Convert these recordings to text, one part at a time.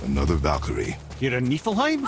Another Valkyrie. You're a Niflheim?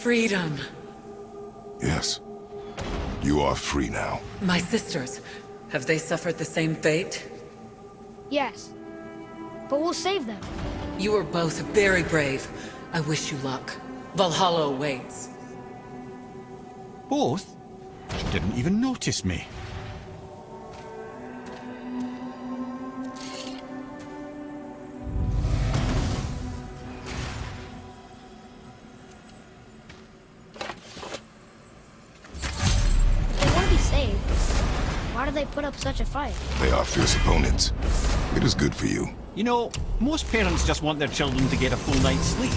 Freedom. Yes. You are free now. My sisters, have they suffered the same fate? Yes. But we'll save them. You are both very brave. I wish you luck. Valhalla awaits. Both? She didn't even notice me. They want to be saved. Why do they put up such a fight? They are fierce opponents. It is good for you. You know, most parents just want their children to get a full night's sleep.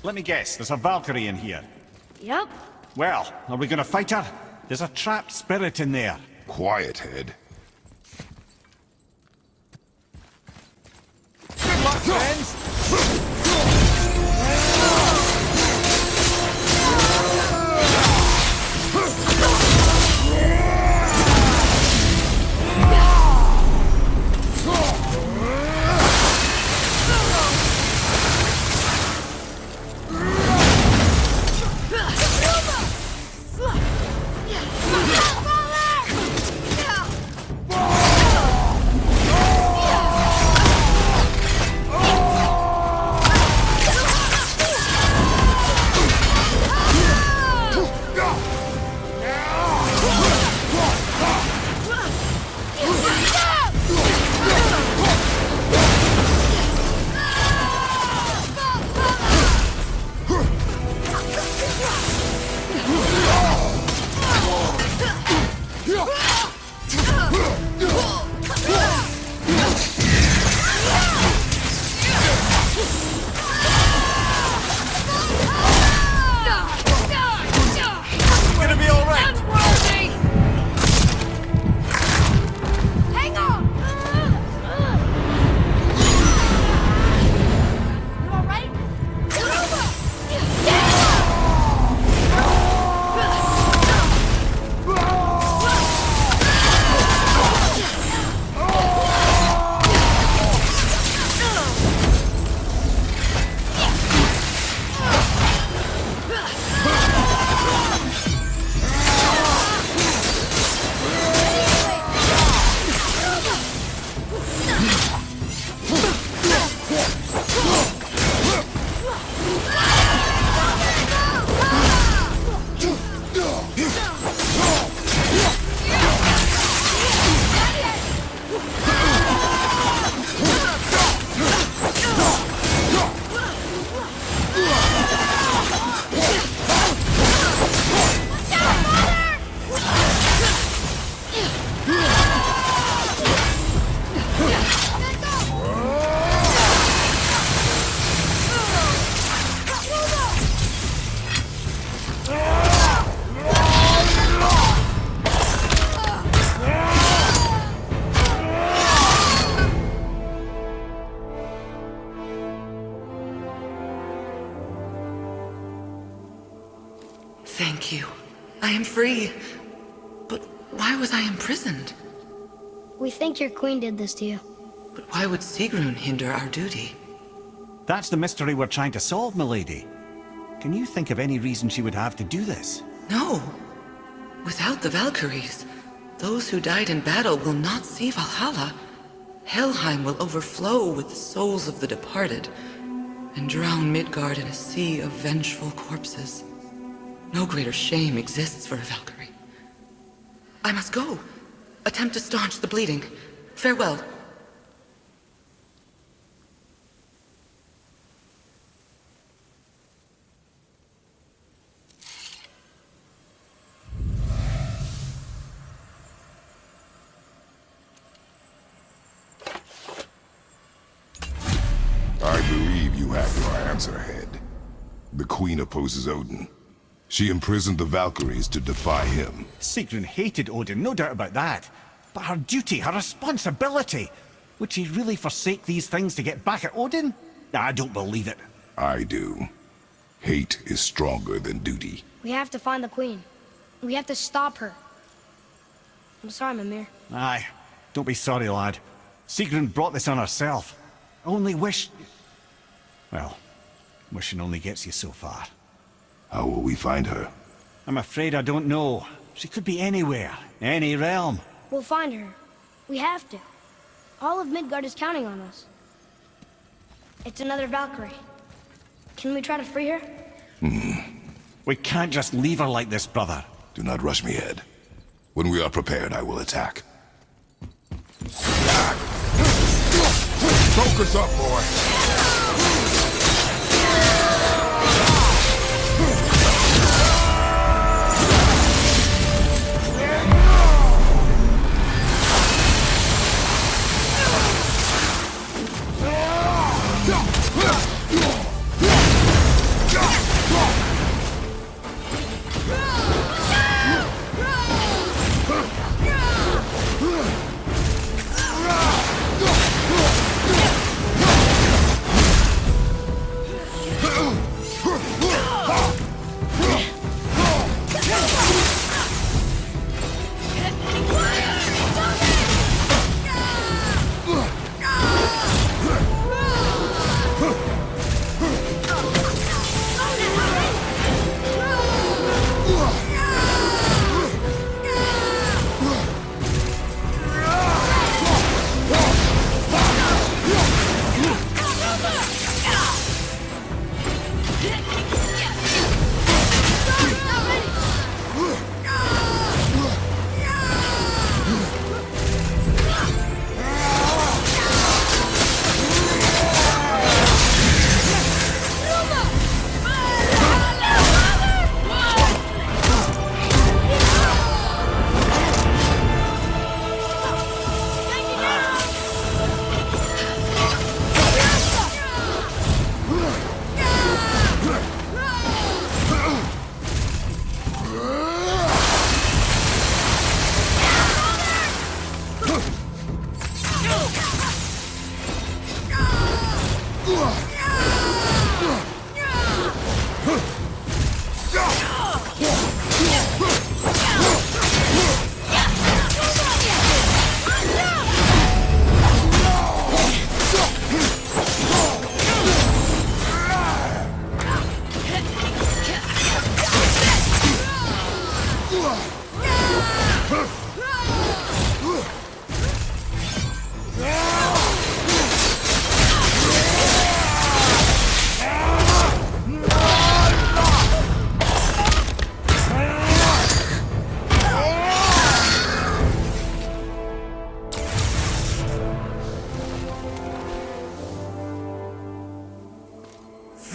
Let me guess, there's a Valkyrie in here. Yep. Well, are we gonna fight her? There's a trapped spirit in there. Quiet, head. Good luck, friends! Thank you. I am free. But why was I imprisoned? We think your queen did this to you. But why would Sigrun hinder our duty? That's the mystery we're trying to solve, milady. Can you think of any reason she would have to do this? No. Without the Valkyries, those who died in battle will not see Valhalla. Helheim will overflow with the souls of the departed, and drown Midgard in a sea of vengeful corpses. No greater shame exists for a Valkyrie. I must go. Attempt to staunch the bleeding. Farewell. I believe you have your answer, Head. The Queen opposes Odin. She imprisoned the Valkyries to defy him. Sigrun hated Odin, no doubt about that. But her duty, her responsibility... Would she really forsake these things to get back at Odin? I don't believe it. I do. Hate is stronger than duty. We have to find the queen. We have to stop her. I'm sorry, Mimir. Aye, don't be sorry, lad. Sigrun brought this on herself. Only wish... Well, wishing only gets you so far. How will we find her? I'm afraid I don't know. She could be anywhere, any realm. We'll find her. We have to. All of Midgard is counting on us. It's another Valkyrie. Can we try to free her? We can't just leave her like this, brother. Do not rush me, Head. When we are prepared, I will attack. Focus up, boy!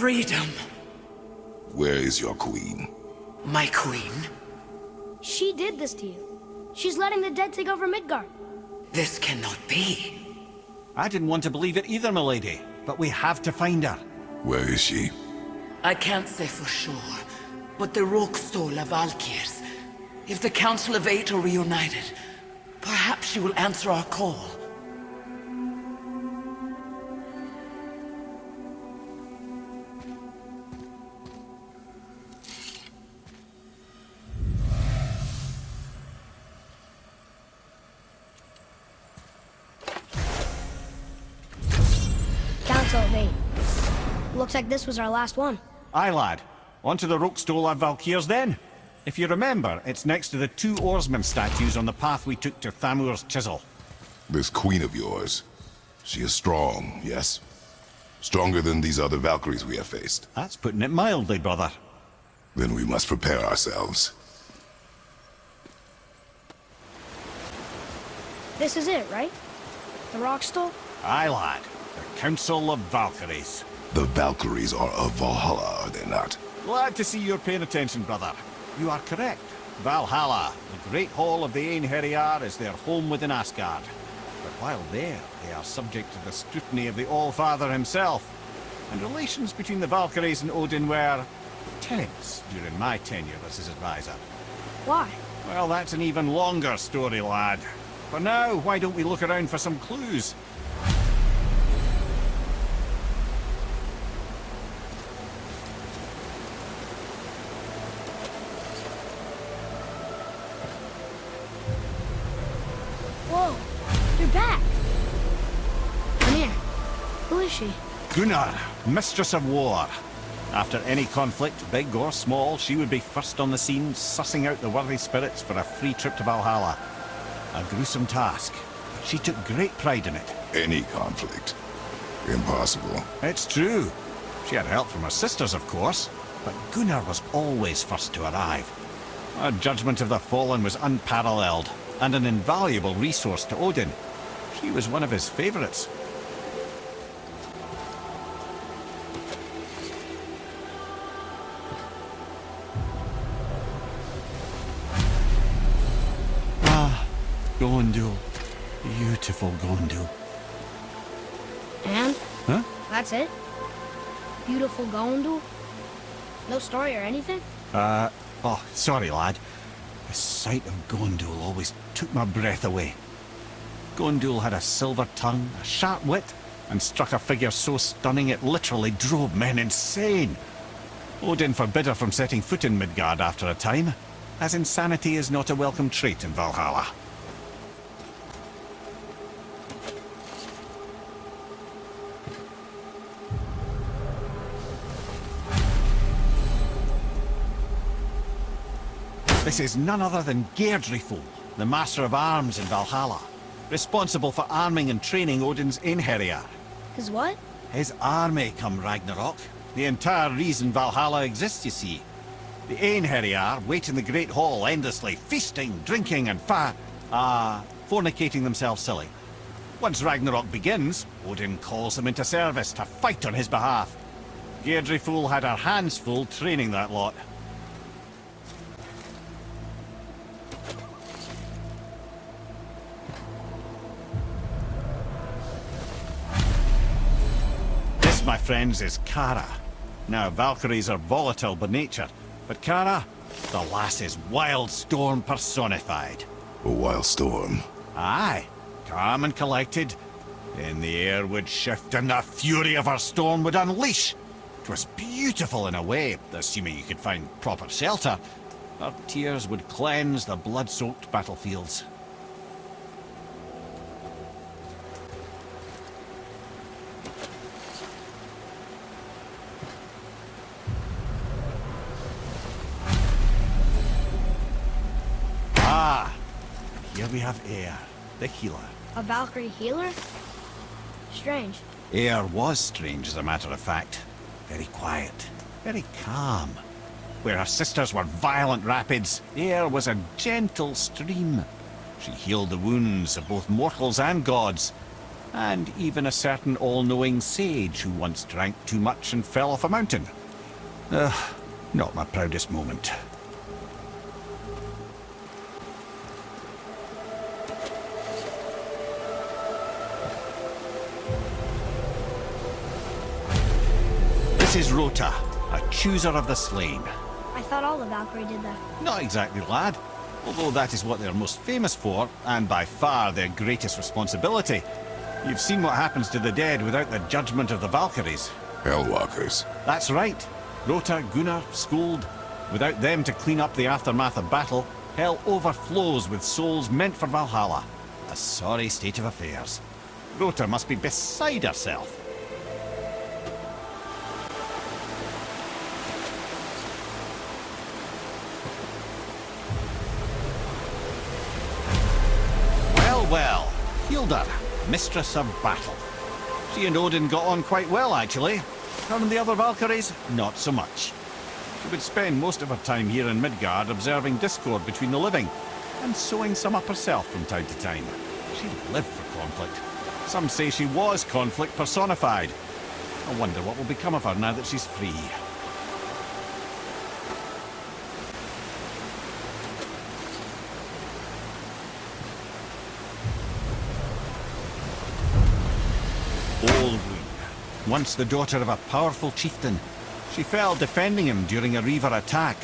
Freedom. Where is your queen? My queen? She did this to you. She's letting the dead take over Midgard. This cannot be. I didn't want to believe it either, milady. But we have to find her. Where is she? I can't say for sure, but the Rokstol of Valkyries. If the Council of Eight are reunited, perhaps she will answer our call. Looks like this was our last one. Aye, lad. On to the Rokestola Valkyries then. If you remember, it's next to the two oarsmen statues on the path we took to Thamur's chisel. This queen of yours, she is strong, yes? Stronger than these other Valkyries we have faced. That's putting it mildly, brother. Then we must prepare ourselves. This is it, right? The Rockstall? Aye, lad. The Council of Valkyries. The Valkyries are of Valhalla, are they not? Glad to see you're paying attention, brother. You are correct. Valhalla, the great hall of the Einherjar, is their home within Asgard. But while there, they are subject to the scrutiny of the All-Father himself. And relations between the Valkyries and Odin were tense during my tenure as his advisor. Why? Well, that's an even longer story, lad. For now, why don't we look around for some clues? Whoa, you're back. Come here. Who is she? Gunnar, Mistress of War. After any conflict, big or small, she would be first on the scene, sussing out the worthy spirits for a free trip to Valhalla. A gruesome task, but she took great pride in it. Any conflict. Impossible. It's true. She had help from her sisters, of course, but Gunnar was always first to arrive. Her judgment of the fallen was unparalleled, and an invaluable resource to Odin. She was one of his favorites. Gondul. Beautiful Gondul. And? Huh? That's it? Beautiful Gondul? No story or anything? Oh, sorry, lad. The sight of Gondul always took my breath away. Gondul had a silver tongue, a sharp wit, and struck a figure so stunning it literally drove men insane. Odin forbid her from setting foot in Midgard after a time, as insanity is not a welcome trait in Valhalla. This is none other than Geirdriful, the Master of Arms in Valhalla, responsible for arming and training Odin's Einherjar. His what? His army come Ragnarok. The entire reason Valhalla exists, you see. The Einherjar wait in the Great Hall endlessly, feasting, drinking, and fornicating themselves silly. Once Ragnarok begins, Odin calls them into service to fight on his behalf. Geirdriful had her hands full training that lot. This, my friends, is Kara. Now, Valkyries are volatile by nature, but Kara, the lass is wild storm personified. A wild storm. Aye, calm and collected. Then the air would shift and the fury of her storm would unleash. It was beautiful in a way, assuming you could find proper shelter. Her tears would cleanse the blood-soaked battlefields. Here we have Air, the healer. A Valkyrie healer? Strange. Air was strange, as a matter of fact. Very quiet, very calm. Where her sisters were violent rapids, Air was a gentle stream. She healed the wounds of both mortals and gods, and even a certain all-knowing sage who once drank too much and fell off a mountain. Not my proudest moment. This is Rota, a chooser of the slain. I thought all the Valkyrie did that. Not exactly, lad. Although that is what they're most famous for, and by far their greatest responsibility. You've seen what happens to the dead without the judgment of the Valkyries. Hellwalkers. That's right. Rota, Gunnar, Skuld. Without them to clean up the aftermath of battle, hell overflows with souls meant for Valhalla. A sorry state of affairs. Rota must be beside herself. well. Hilda, Mistress of Battle. She and Odin got on quite well, actually. Her and the other Valkyries, not so much. She would spend most of her time here in Midgard observing discord between the living, and sewing some up herself from time to time. She lived for conflict. Some say she was conflict personified. I wonder what will become of her now that she's free. Olrun, once the daughter of a powerful chieftain, she fell defending him during a Reaver attack.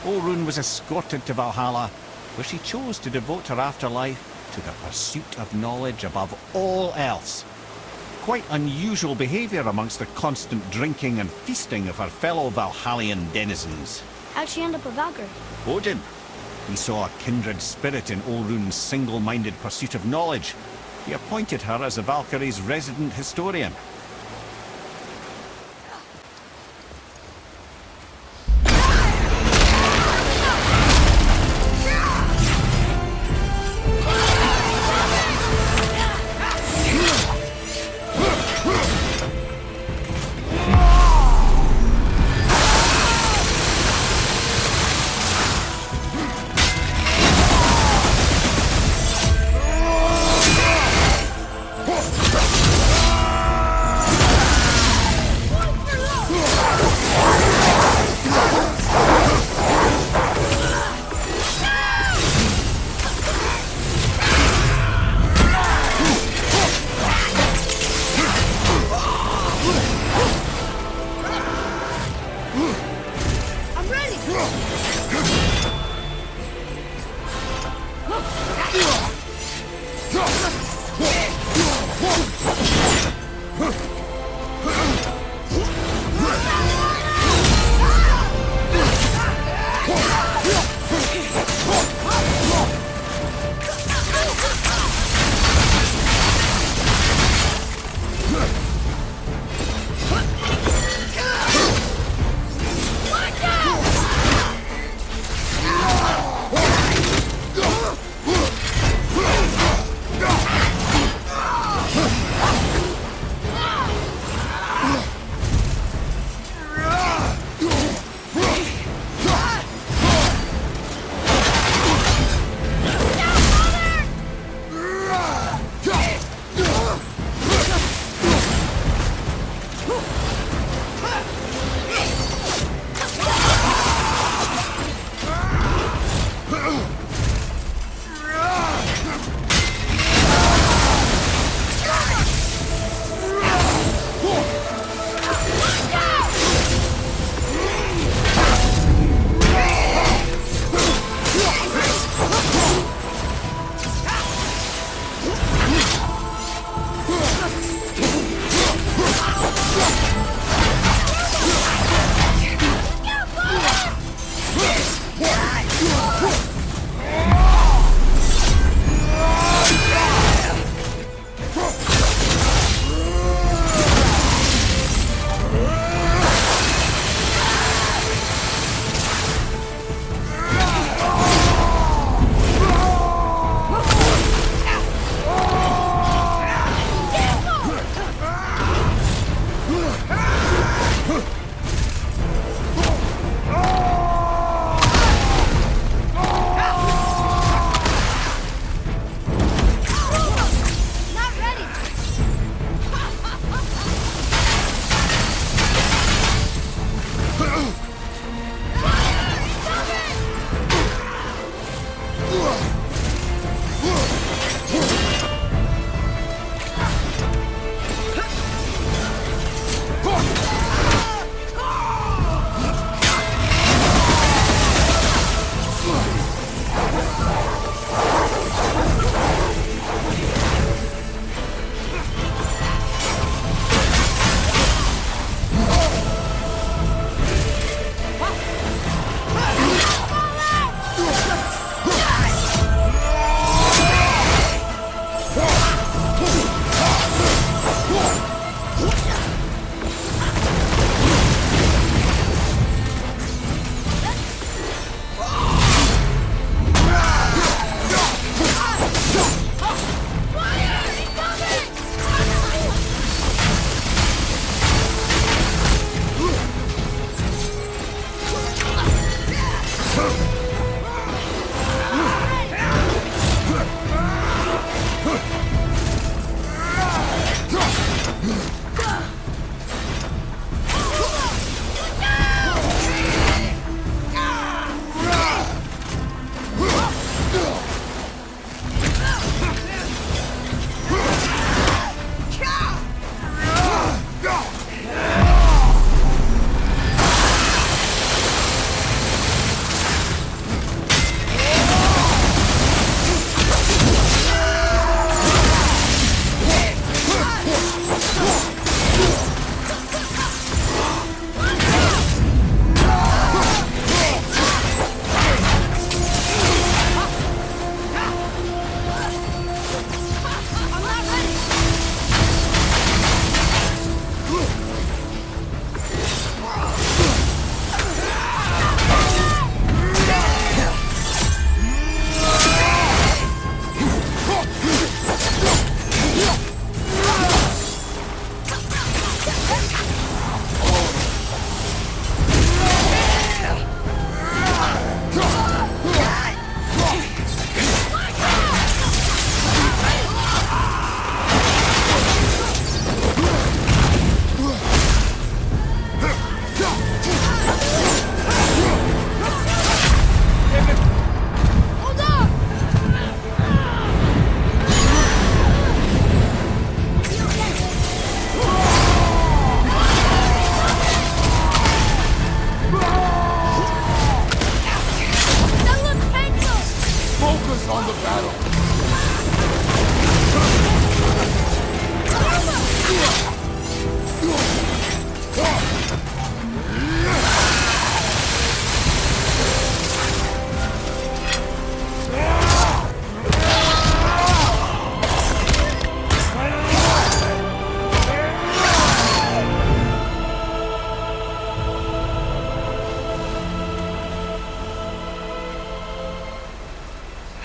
Olrun was escorted to Valhalla, where she chose to devote her afterlife to the pursuit of knowledge above all else. Quite unusual behavior amongst the constant drinking and feasting of her fellow Valhallian denizens. How'd she end up a Valkyrie? Odin. He saw a kindred spirit in Olrun's single-minded pursuit of knowledge. He appointed her as the Valkyrie's resident historian.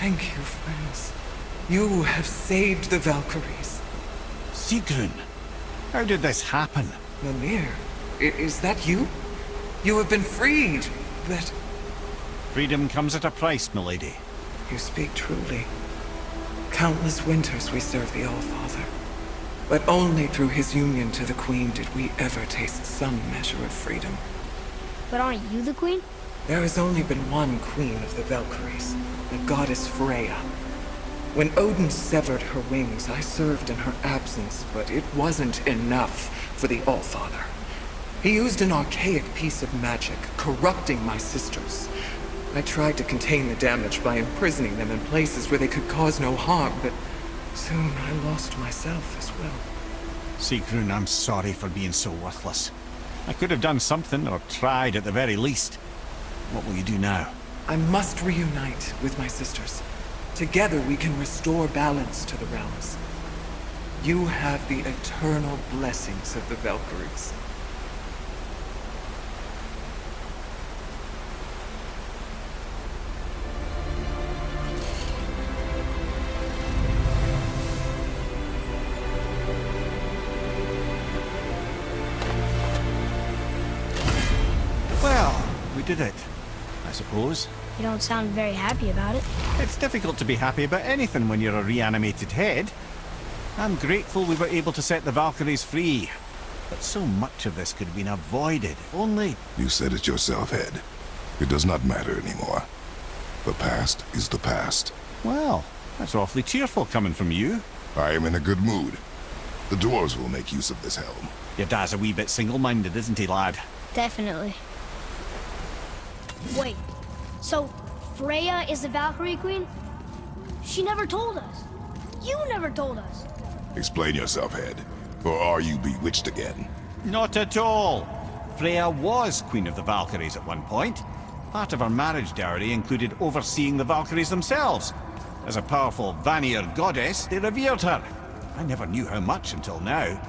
Thank you, friends. You have saved the Valkyries. Sigrun, how did this happen? Mimir, is that you? You have been freed, but... Freedom comes at a price, milady. You speak truly. Countless winters we serve the All-Father. But only through his union to the Queen did we ever taste some measure of freedom. But aren't you the queen? There has only been one Queen of the Valkyries, the goddess Freya. When Odin severed her wings, I served in her absence, but it wasn't enough for the All-Father. He used an archaic piece of magic, corrupting my sisters. I tried to contain the damage by imprisoning them in places where they could cause no harm, but soon I lost myself as well. Sigrun, I'm sorry for being so worthless. I could have done something, or tried at the very least. What will you do now? I must reunite with my sisters. Together we can restore balance to the realms. You have the eternal blessings of the Valkyries. Well, we did it, I suppose. You don't sound very happy about it. It's difficult to be happy about anything when you're a reanimated head. I'm grateful we were able to set the Valkyries free. But so much of this could have been avoided, if only... You said it yourself, Head. It does not matter anymore. The past is the past. Well, that's awfully cheerful coming from you. I am in a good mood. The dwarves will make use of this helm. Your dad's a wee bit single-minded, isn't he, lad? Definitely. Wait, so Freya is the Valkyrie Queen? She never told us. You never told us. Explain yourself, Head. Or are you bewitched again? Not at all. Freya was Queen of the Valkyries at one point. Part of her marriage dowry included overseeing the Valkyries themselves. As a powerful Vanir goddess, they revered her. I never knew how much until now.